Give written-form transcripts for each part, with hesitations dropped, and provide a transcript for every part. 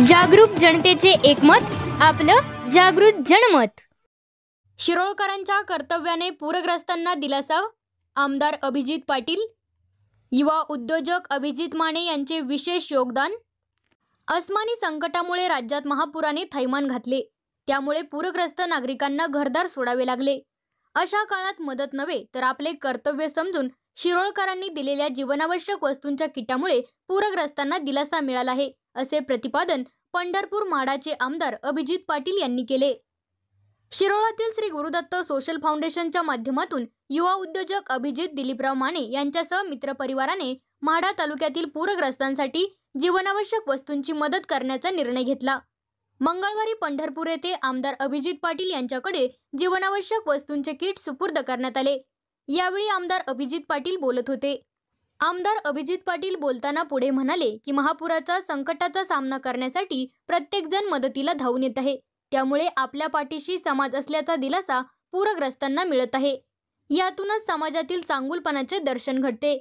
जागरूक जनतेचे एकमत, आपलं जागृत जनमत। शिरोळकरांच्या कर्तव्याने पूरग्रस्तांना दिलासा, आमदार अभिजित पाटील। युवा उद्योजक अभिजित माने यांचे विशेष योगदान। अस्मानी संकटामुळे राज्यात महापुराने थैमान घातले, त्यामुळे पूरग्रस्त नागरिकांना घरदार सोडावे लागले। अशा काळात मदत नव्हे तर आपले कर्तव्य समजून शिरोळकरांनी दिलेल्या जीवनावश्यक वस्तूंच्या किटामुळे पूरग्रस्तांना दिलासा मिळाला आहे, असे प्रतिपादन पंढरपूर माडाचे आमदार अभिजित पाटील यांनी केले। शिरोळातील श्री गुरुदत्त सोशल फाउंडेशनच्या माध्यमातून युवा उद्योजक अभिजित दिलीपराव माने यांच्यासह मित्रपरिवाराने माढा तालुक्यातील पूरग्रस्तांसाठी जीवनावश्यक वस्तूंची मदत करण्याचा निर्णय घेतला। मंगळवारी पंढरपूर येथे आमदार अभिजित पाटील यांच्याकडे जीवनावश्यक वस्तूंचे किट सुपूर्द करण्यात आले। यावेळी आमदार अभिजित पाटील बोलत होते। आमदार अभिजित पाटील बोलताना पुढे म्हणाले की महापुराचा संकटाचा सामना करण्यासाठी प्रत्येक जण मदतीला धावून येत आहे, त्यामुळे आपल्या पाठीशी समाज असल्याचा दिलासा पूरग्रस्तांना मिळत आहे। यातूनच समाजातील चांगुलपणाचे दर्शन घडते।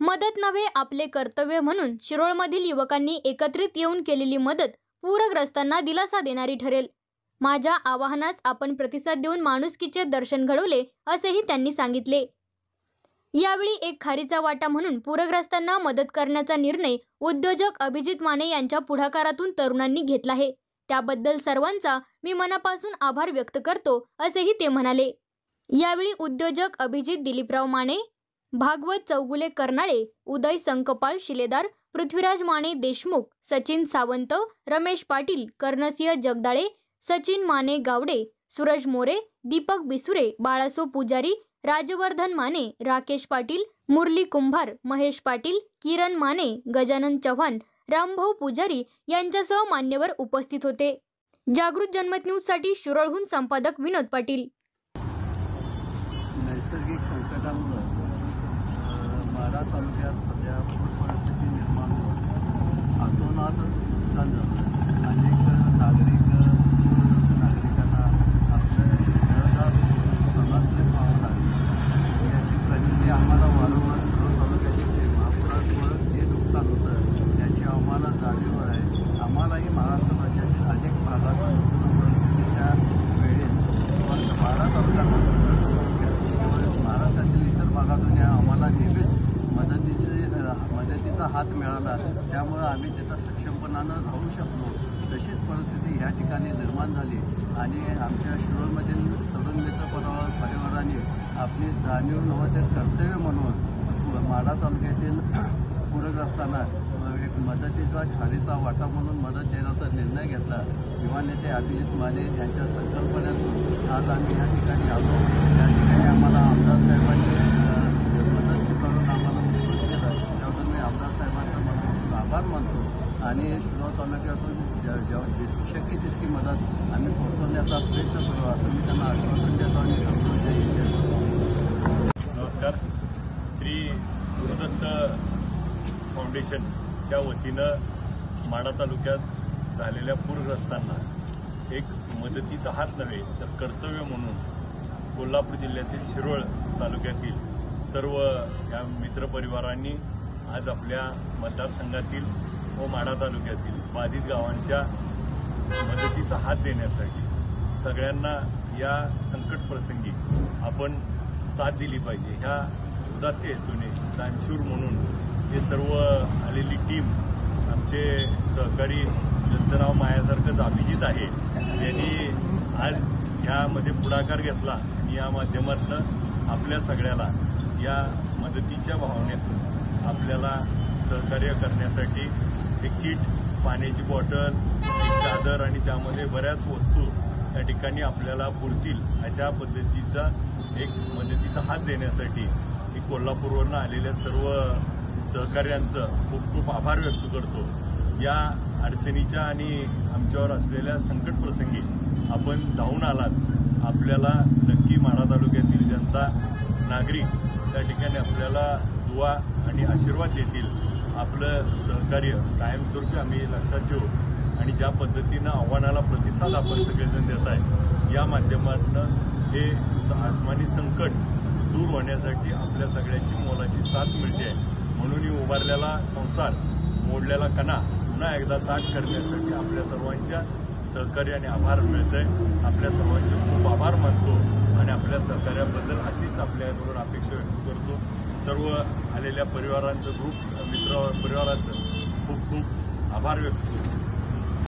मदत नव्हे आपले कर्तव्य म्हणून शिरोळमधील युवकांनी एकत्रित येऊन केलेली मदत पूरग्रस्तांना दिलासा देणारी ठरेल। माझ्या आवाहनास आपण प्रतिसाद देऊन माणुसकीचे दर्शन घडवले, असेही त्यांनी सांगितले। यावेळी एक खारीचा वाटा म्हणून पूरग्रस्तांना मदत करण्याचा निर्णय उद्योजक अभिजित माने यांच्या पुढाकारातून तरुणांनी घेतला आहे, त्याबद्दल सर्वांचा मी मनापासून आभार व्यक्त करतो, असेही ते म्हणाले। यावेळी उद्योजक अभिजित दिलीपराव माने, भागवत चौगुले कर्नाळे, उदय संकपाळ शिलेदार, पृथ्वीराज माने देशमुख, सचिन सावंत, रमेश पाटील, कर्णसिंह जगदाळे, सचिन माने गावडे, सूरज मोरे, दीपक बिसुरे, बाळासो पुजारी, राजवर्धन माने, राकेश पाटील, मुरली कुंभार, महेश पाटील, किरण माने, गजानन चव्हाण, रामभाऊ पुजारी यांच्यासह मान्यवर उपस्थित होते। जागृत जनमत न्यूज साठी शिरोळहून संपादक विनोद पाटील। नैसर्गिक संकटामुळे माढा तालुक्यात सध्या पूर परिस्थिती निर्माण होऊन अतोनात नुकसान झालं। अनेक नागरिकांना आपल्या घराचा समाजले पाहावं लागले। याची प्रचिती आम्हाला वारंवार शिरोळ तालुक्यातील महापुरामुळे जे नुकसान होतं याची आम्हाला जाणीव आहे। आम्हालाही महाराष्ट्र राज्यातील अनेक भागातून परिस्थितीच्या वेळेस माढा तालुक्यात महाराष्ट्रातील इतर भागातून आम्हाला नेहमीच मदतीचा हात मिळाला, त्यामुळे आम्ही त्याचा सक्षमपणानं राहू शकलो। तशीच परिस्थिती ह्या ठिकाणी निर्माण झाली आणि आमच्या शिरोळमधील तरुण मित्र परिवाराने आपली जाणीव नव्हे तर कर्तव्य म्हणून माढा तालुक्यातील पूरग्रस्तांना एक मदतीचा खारीचा वाटा म्हणून मदत देण्याचा निर्णय घेतला। युवा नेते अभिजित माने यांच्या संकल्पनेतून आज आम्ही या ठिकाणी आलो। या ठिकाणी आम्हाला आमदार साहेबांनी मदत करून आम्हाला मदत केलं, त्याबद्दल मी आमदार साहेबांचा मनापासून आभार मानतो आणि शिरोळ तालुक्यातून शक्य तितकी मदत आम्ही पोहोचवण्याचा प्रयत्न करू, असं मी त्यांना आश्वासन देतो आणि नमस्कार। श्री गुरुदत्त फाउंडेशनच्या वतीनं माढा तालुक्यात झालेल्या पूरग्रस्तांना एक मदतीचा हात नव्हे तर कर्तव्य म्हणून कोल्हापूर जिल्ह्यातील शिरोळ तालुक्यातील सर्व या मित्रपरिवारांनी आज आपल्या मतदारसंघातील व माढा तालुक्यातील बाधित गावांच्या मदतीचा हात देण्यासाठी सगळ्यांना या संकट प्रसंगी आपण साथ दिली पाहिजे ह्या उदात्त हेतूने दानशूर म्हणून हे सर्व आलेली टीम, आमचे सहकारी ज्यांचं नाव मायासारखंच अभिजित आहे, यांनी आज ह्यामध्ये पुढाकार घेतला आणि या माध्यमातून आपल्या सगळ्याला या मदतीच्या भावनेतून आपल्याला सहकार्य करण्यासाठी एक किट, पाण्याची बॉटल, एक चादर आणि त्यामध्ये बऱ्याच वस्तू या ठिकाणी आपल्याला पुरतील अशा पद्धतीचा एक मदतीचा हात देण्यासाठी मी कोल्हापूरवरून आलेल्या सर्व सहकार्यांचं खूप खूप आभार व्यक्त करतो। या अडचणीच्या आणि आमच्यावर असलेल्या संकट प्रसंगी आपण धावून आलात, आपल्याला नक्की माढा तालुक्यातील जनता, नागरिक त्या ठिकाणी आपल्याला दुआ आणि आशीर्वाद देतील। आपलं सहकार्य कायमस्वरूपी आम्ही लक्षात ठेवू आणि ज्या पद्धतीनं आव्हानाला प्रतिसाद आपण सगळेजण देत आहे, या माध्यमातून हे आसमानी संकट दूर होण्यासाठी आपल्या सगळ्यांची मोलाची साथ मिळते आहे। म्हणून उभारलेला संसार, मोडलेला कणा पुन्हा एकदा ताट करण्यासाठी आपल्या सर्वांच्या सहकार्याने आभार मिळतंय. आपल्या सर्वांचे खूप आभार मानतो आणि आपल्या सहकार्याबद्दल अशीच आपल्याकडून अपेक्षा व्यक्त करतो. सर्व आलेल्या परिवारांचं, ग्रुप मित्र परिवाराचं खूप खूप आभार व्यक्त करतो.